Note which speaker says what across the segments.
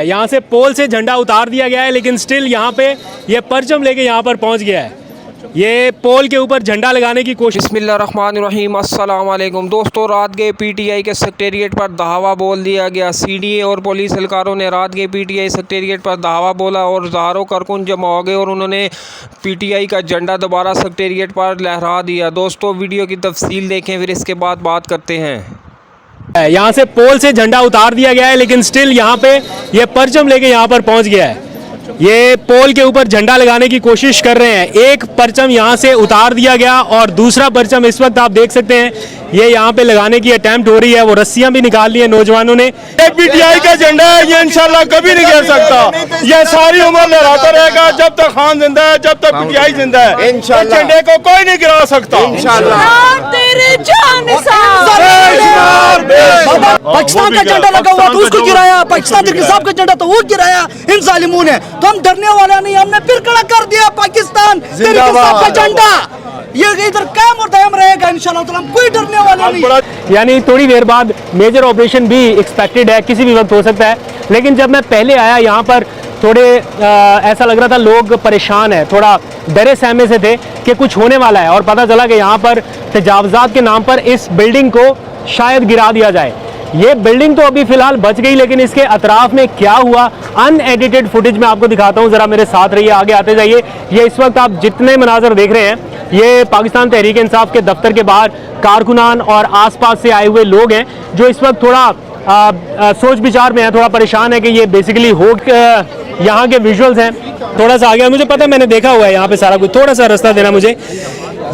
Speaker 1: यहाँ से पोल से झंडा उतार दिया गया है, लेकिन स्टिल यहाँ पे ये परचम लेके यहाँ पर पहुँच गया है। ये पोल के ऊपर झंडा लगाने की कोशिश।
Speaker 2: बिस्मिल्लाहिर्रहमानिर्रहीम, अस्सलाम वालेकुम दोस्तों। रात के पीटीआई के सेक्रेटेरिएट पर धावा बोल दिया गया। सीडीए और पुलिस एहलकारों ने रात के पीटीआई सेक्रेटेरिएट पर धावा बोला और हज़ारों कारकुन जमा हो गए और उन्होंने पीटीआई का झंडा दोबारा सेक्रेटेरिएट पर लहरा दिया। दोस्तों वीडियो की तफसील देखें, फिर इसके बाद बात करते हैं।
Speaker 1: यहाँ से पोल से झंडा उतार दिया गया है, लेकिन स्टिल यहाँ पे ये परचम लेके यहाँ पर पहुँच गया है। ये पोल के ऊपर झंडा लगाने की कोशिश कर रहे हैं। एक परचम यहाँ से उतार दिया गया और दूसरा परचम इस वक्त आप देख सकते हैं ये यहाँ पे लगाने की अटेम्प्ट हो रही है। वो रस्सियां भी निकाल ली है नौजवानों ने।
Speaker 3: पीटीआई का झंडा है, ये इंशाल्लाह कभी नहीं गिर सकता। ये सारी उम्र लहराता रहेगा जब तक खान जिंदा है, जब तक पीटीआई जिंदा है। इंशाल्लाह झंडे को कोई नहीं गिरा सकता।
Speaker 4: पाकिस्तान का झंडा लगा हुआ तो उसको गिराया, पाकिस्तान साहब का झंडा तो वो गिराया इन जालिमों ने। तो हम डरने वाला नहीं, हमने फिर खड़ा कर दिया पाकिस्तान साहब का झंडा। ये इधर कायम और दायम रहेगा इंशाल्लाह, तो हम कोई डरने वाले नहीं।
Speaker 1: यानी थोड़ी देर बाद मेजर ऑपरेशन भी एक्सपेक्टेड है, किसी भी वक्त हो सकता है। लेकिन जब मैं पहले आया यहाँ पर थोड़े ऐसा लग रहा था लोग परेशान है, थोड़ा डरे सहमे से थे कि कुछ होने वाला है। और पता चला कि यहाँ पर तजावजात के नाम पर इस बिल्डिंग को शायद गिरा दिया जाए। ये बिल्डिंग तो अभी फिलहाल बच गई, लेकिन इसके अतराफ में क्या हुआ अनएडिटेड फुटेज में आपको दिखाता हूँ। ज़रा मेरे साथ रहिए, आगे आते जाइए। ये इस वक्त आप जितने मनाजर देख रहे हैं ये पाकिस्तान तहरीक इंसाफ के दफ्तर के बाहर कारकुनान और आसपास से आए हुए लोग हैं जो इस वक्त थोड़ा सोच विचार में है, थोड़ा परेशान है कि ये बेसिकली हो यहाँ के विजुअल्स हैं। थोड़ा सा आगे मुझे पता है, मैंने देखा हुआ है यहाँ पे सारा कुछ। थोड़ा सा रास्ता देना मुझे।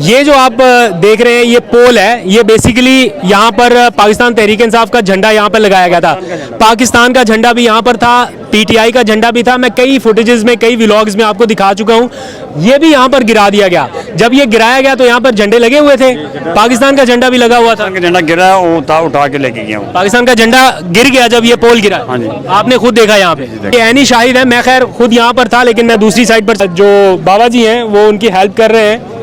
Speaker 1: ये जो आप देख रहे हैं ये पोल है, ये बेसिकली यहाँ पर पाकिस्तान तहरीक इंसाफ का झंडा यहाँ पर लगाया गया था। पाकिस्तान का झंडा भी यहाँ पर था, पीटीआई का झंडा भी था। मैं कई फुटेजेस में, कई व्लॉग्स में आपको दिखा चुका हूँ। ये भी यहाँ पर गिरा दिया गया। जब ये गिराया गया तो यहाँ पर झंडे लगे हुए थे, पाकिस्तान का झंडा भी लगा हुआ था।
Speaker 5: झंडा गिरा उठा के लेके गया।
Speaker 1: पाकिस्तान का झंडा गिर गया जब ये पोल गिरा। आपने खुद देखा यहाँ पे, ऐनी शाहिद है। मैं खैर खुद यहाँ पर था, लेकिन मैं दूसरी साइड पर, जो बाबा जी हैं वो उनकी हेल्प कर रहे हैं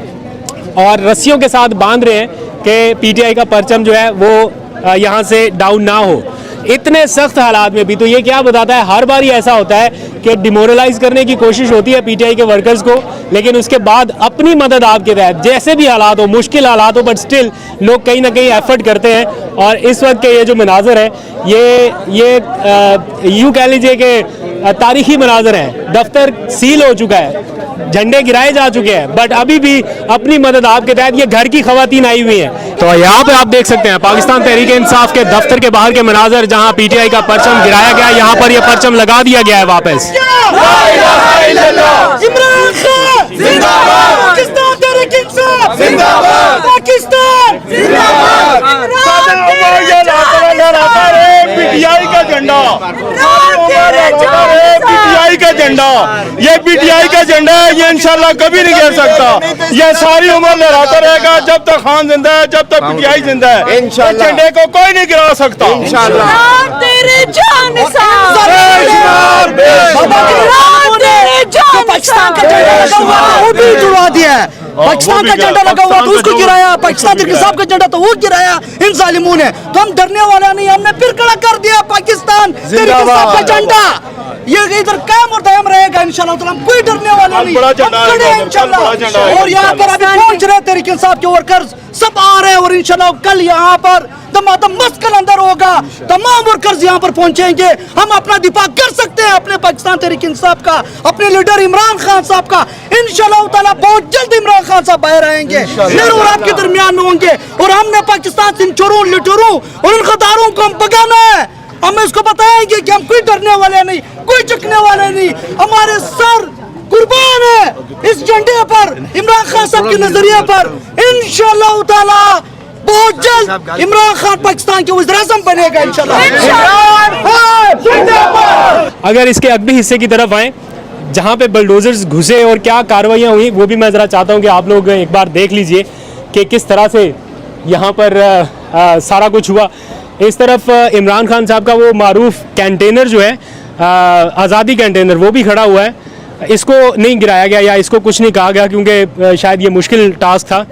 Speaker 1: और रस्सियों के साथ बांध रहे हैं कि पीटीआई का परचम जो है वो यहाँ से डाउन ना हो। इतने सख्त हालात में भी तो ये क्या बताता है, हर बार ही ऐसा होता है कि डिमोरलाइज करने की कोशिश होती है पीटीआई के वर्कर्स को, लेकिन उसके बाद अपनी मदद आपके तहत जैसे भी हालात हो, मुश्किल हालात हो, बट स्टिल लोग कहीं ना कहीं एफर्ट करते हैं। और इस वक्त के ये जो मनाजर है ये यूँ कह लीजिए कि तारीखी मनाजर हैं। दफ्तर सील हो चुका है, झंडे गिराए जा चुके हैं, बट अभी भी अपनी मदद आपके तहत ये घर की खवातीन आई हुई हैं। तो यहाँ पे आप देख सकते हैं पाकिस्तान तहरीक इंसाफ के दफ्तर के बाहर के मनाजर, जहाँ पीटीआई का परचम गिराया गया। यहाँ पर ये परचम लगा दिया गया है वापस।
Speaker 3: पीटीआई का झंडा, पीटीआई का झंडा, ये पीटीआई का झंडा है, ये इंशाल्लाह कभी नहीं गिर सकता। ये सारी उम्र लहराता रहेगा जब तक खान जिंदा है, जब तक पीटीआई जिंदा है। इंशाल्लाह झंडे को कोई नहीं गिरा सकता। इंशाल्लाह
Speaker 4: पाकिस्तान का झंडा लगा हुआ वो भी जुड़वा दिया है। पाकिस्तान का झंडा लगा हुआ तो उसको गिराया, पाकिस्तान साहब का झंडा तो वो गिराया इन जालिमों ने। तो हम डरने वाला नहीं, हमने फिर खड़ा कर दिया पाकिस्तान साहब का झंडा। ये इधर कायम और दायम रहेगा इंशाल्लाह, तो हम कोई डरने वाले नहीं, हम खड़े हैं इंशाल्लाह। और यहाँ पर अभी पहुंच रहे तहरीक इंसाफ के वर्कर्स सब आ रहे हैं और इंशाल्लाह कल यहाँ पर दमादम मस्कल अंदर होगा। तमाम वर्कर्स यहाँ पर पहुंचेंगे। हम अपना दिफा कर सकते हैं अपने पाकिस्तान तहरीक इंसाफ का, अपने लीडर इमरान खान साहब का। इंशाल्लाह ताला बहुत जल्द इमरान खान साहब बाहर आएंगे, जरूर आपके दरमियान में होंगे। और हमने पाकिस्तान से इन चोरों, लुटेरों और इन गद्दारों को हम भगाना है। हम इसको बताएंगे कि हम कोई डरने वाले नहीं, कोई झुकने वाले नहीं। हमारे सर कुर्बान है इस झंडे पर, इमरान खान साहब के नजरिए पर। इंशाल्लाह ताला बहुत जल्द इमरान खान पाकिस्तान के वज़ीर-ए-आज़म बनेगा इंशाल्लाह।
Speaker 1: अगर इसके अगले हिस्से की तरफ आए जहाँ पे बुलडोजर्स घुसे और क्या कार्रवाइयाँ हुई, वो भी मैं ज़रा चाहता हूँ कि आप लोग एक बार देख लीजिए कि किस तरह से यहाँ पर सारा कुछ हुआ। इस तरफ इमरान खान साहब का वो मारूफ कैंटेनर जो है आज़ादी कैंटेनर, वो भी खड़ा हुआ है। इसको नहीं गिराया गया या इसको कुछ नहीं कहा गया क्योंकि शायद ये मुश्किल टास्क था।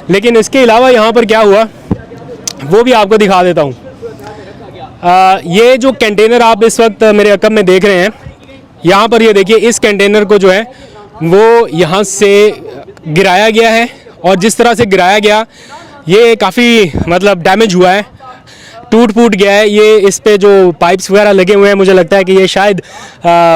Speaker 1: लेकिन इसके अलावा यहाँ पर क्या हुआ वो भी आपको दिखा देता हूँ। ये जो कंटेनर आप इस वक्त मेरे अकब में देख रहे हैं, यहाँ पर ये देखिए, इस कंटेनर को जो है वो यहाँ से गिराया गया है और जिस तरह से गिराया गया ये काफ़ी मतलब डैमेज हुआ है, टूट फूट गया है। ये इस पे जो पाइप्स वगैरह लगे हुए हैं, मुझे लगता है कि ये शायद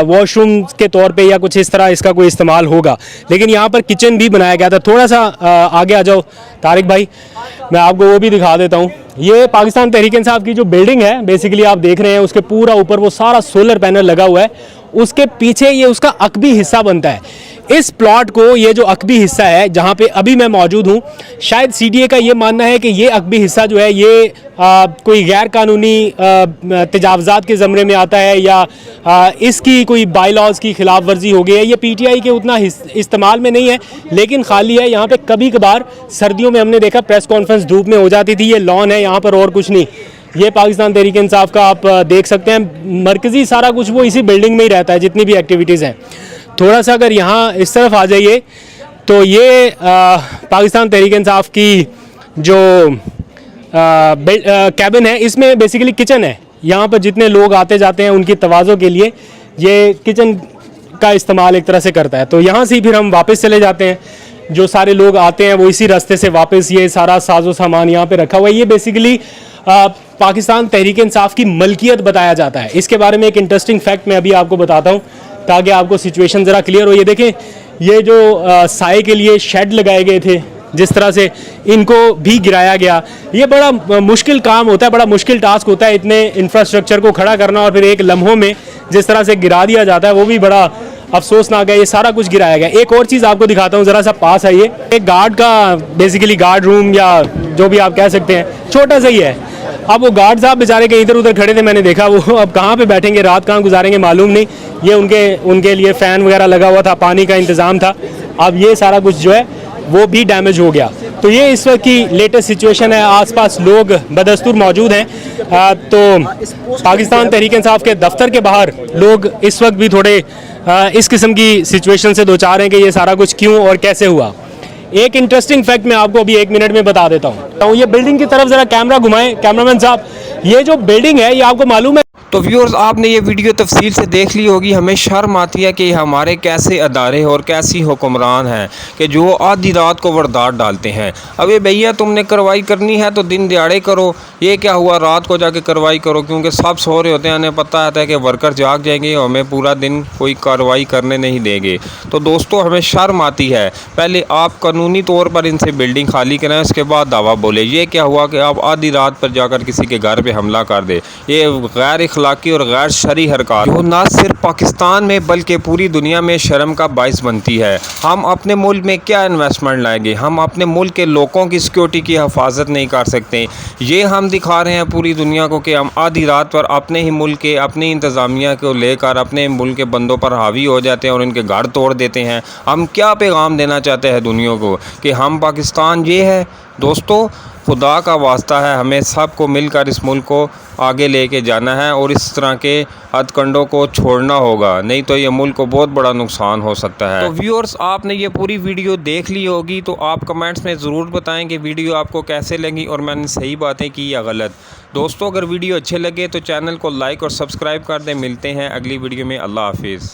Speaker 1: वॉशरूम के तौर पे या कुछ इस तरह इसका कोई इस्तेमाल होगा। लेकिन यहाँ पर किचन भी बनाया गया था। थोड़ा सा आगे आ जाओ तारिक भाई, मैं आपको वो भी दिखा देता हूँ। ये पाकिस्तान तहरीक इंसाफ की जो बिल्डिंग है बेसिकली आप देख रहे हैं, उसके पूरा ऊपर वो सारा सोलर पैनल लगा हुआ है, उसके पीछे ये उसका अकबी हिस्सा बनता है। इस प्लॉट को, ये जो अकबी हिस्सा है जहाँ पे अभी मैं मौजूद हूँ, शायद सीडीए का ये मानना है कि ये अकबी हिस्सा जो है ये कोई गैर कानूनी तजावज़ात के ज़मरे में आता है या इसकी कोई बाई लॉज की खिलाफ वर्जी हो गई है। ये पीटीआई के उतना इस्तेमाल में नहीं है लेकिन खाली है। यहाँ पे कभी कभार सर्दियों में हमने देखा प्रेस कॉन्फ्रेंस धूप में हो जाती थी। ये लॉन है यहाँ पर और कुछ नहीं। ये पाकिस्तान तहरीक इंसाफ का आप देख सकते हैं, मरकज़ी सारा कुछ वो इसी बिल्डिंग में ही रहता है, जितनी भी एक्टिविटीज़ हैं। थोड़ा सा अगर यहाँ इस तरफ आ जाइए तो ये पाकिस्तान तहरीक इंसाफ की जो कैबिन है, इसमें बेसिकली किचन है। यहाँ पर जितने लोग आते जाते हैं उनकी तवाज़ो के लिए ये किचन का इस्तेमाल एक तरह से करता है। तो यहाँ से फिर हम वापस चले जाते हैं, जो सारे लोग आते हैं वो इसी रास्ते से वापस, ये सारा साजो सामान यहाँ पे रखा हुआ है। ये बेसिकली पाकिस्तान तहरीक इंसाफ की मलकियत बताया जाता है। इसके बारे में एक इंटरेस्टिंग फैक्ट मैं अभी आपको बताता हूँ ताकि आपको सिचुएशन ज़रा क्लियर हो। ये देखें, ये जो साए के लिए शेड लगाए गए थे, जिस तरह से इनको भी गिराया गया, ये बड़ा मुश्किल काम होता है, बड़ा मुश्किल टास्क होता है इतने इंफ्रास्ट्रक्चर को खड़ा करना और फिर एक लम्हों में जिस तरह से गिरा दिया जाता है वो भी बड़ा अफसोसनाक है। ये सारा कुछ गिराया गया। एक और चीज़ आपको दिखाता हूँ, ज़रा सा पास आइए। एक गार्ड का बेसिकली गार्ड रूम या जो भी आप कह सकते हैं, छोटा सा ही है। अब वो गार्ड साहब बेचारे कहीं इधर उधर खड़े थे, मैंने देखा वो अब कहाँ पे बैठेंगे, रात कहाँ गुजारेंगे मालूम नहीं। ये उनके लिए फ़ैन वगैरह लगा हुआ था, पानी का इंतज़ाम था। अब ये सारा कुछ जो है वो भी डैमेज हो गया। तो ये इस वक्त की लेटेस्ट सिचुएशन है। आसपास लोग बदस्तूर मौजूद हैं। तो पाकिस्तान तहरीक इंसाफ के दफ्तर के बाहर लोग इस वक्त भी थोड़े इस किस्म की सिचुएशन से दो चार हैं कि ये सारा कुछ क्यों और कैसे हुआ। एक इंटरेस्टिंग फैक्ट मैं आपको अभी 1 मिनट में बता देता हूँ। तो ये बिल्डिंग की तरफ ज़रा कैमरा घुमाएं कैमरामैन साहब। ये जो बिल्डिंग है ये आपको मालूम है।
Speaker 2: तो व्यूअर्स, आपने ये वीडियो तफसील से देख ली होगी। हमें शर्म आती है कि हमारे कैसे अदारे और कैसी हुक्मरान हैं कि जो आधी रात को वारदात डालते हैं। अबे भैया, तुमने कार्रवाई करनी है तो दिन दिहाड़े करो। ये क्या हुआ रात को जाके कार्रवाई करो, क्योंकि सब सो रहे होते हैं। हमें पता है कि वर्कर जाग जाएंगे और हमें पूरा दिन कोई कार्रवाई करने नहीं देंगे। तो दोस्तों, हमें शर्म आती है। पहले आप कानूनी तौर पर इनसे बिल्डिंग खाली कराएं, उसके बाद दावा बोले। ये क्या हुआ कि आप आधी रात पर जाकर किसी के घर पर हमला कर दे। ये गैर इखलाकी और गैर शरई हरकत जो न सिर्फ पाकिस्तान में बल्कि पूरी दुनिया में शर्म का बाइस बनती है। हम अपने मुल्क में क्या इन्वेस्टमेंट लाएंगे? हम अपने मुल्क के लोगों की सिक्योरिटी की हिफाजत नहीं कर सकते। ये हम दिखा रहे हैं पूरी दुनिया को कि हम आधी रात पर अपने ही मुल्क के, अपनी इंतज़ामिया को लेकर अपने मुल्क के बंदों पर हावी हो जाते हैं और उनके घर तोड़ देते हैं। हम क्या पैगाम देना चाहते हैं दुनिया को कि हम पाकिस्तान ये है? दोस्तों, खुदा का वास्ता है, हमें सब को मिलकर इस मुल्क को आगे लेके जाना है और इस तरह के हथकंडों को छोड़ना होगा, नहीं तो ये मुल्क को बहुत बड़ा नुकसान हो सकता है। तो व्यूअर्स, आपने ये पूरी वीडियो देख ली होगी, तो आप कमेंट्स में ज़रूर बताएं कि वीडियो आपको कैसे लगी और मैंने सही बातें की या गलत। दोस्तों, अगर वीडियो अच्छे लगे तो चैनल को लाइक और सब्सक्राइब कर दें। मिलते हैं अगली वीडियो में। अल्लाह हाफिज़।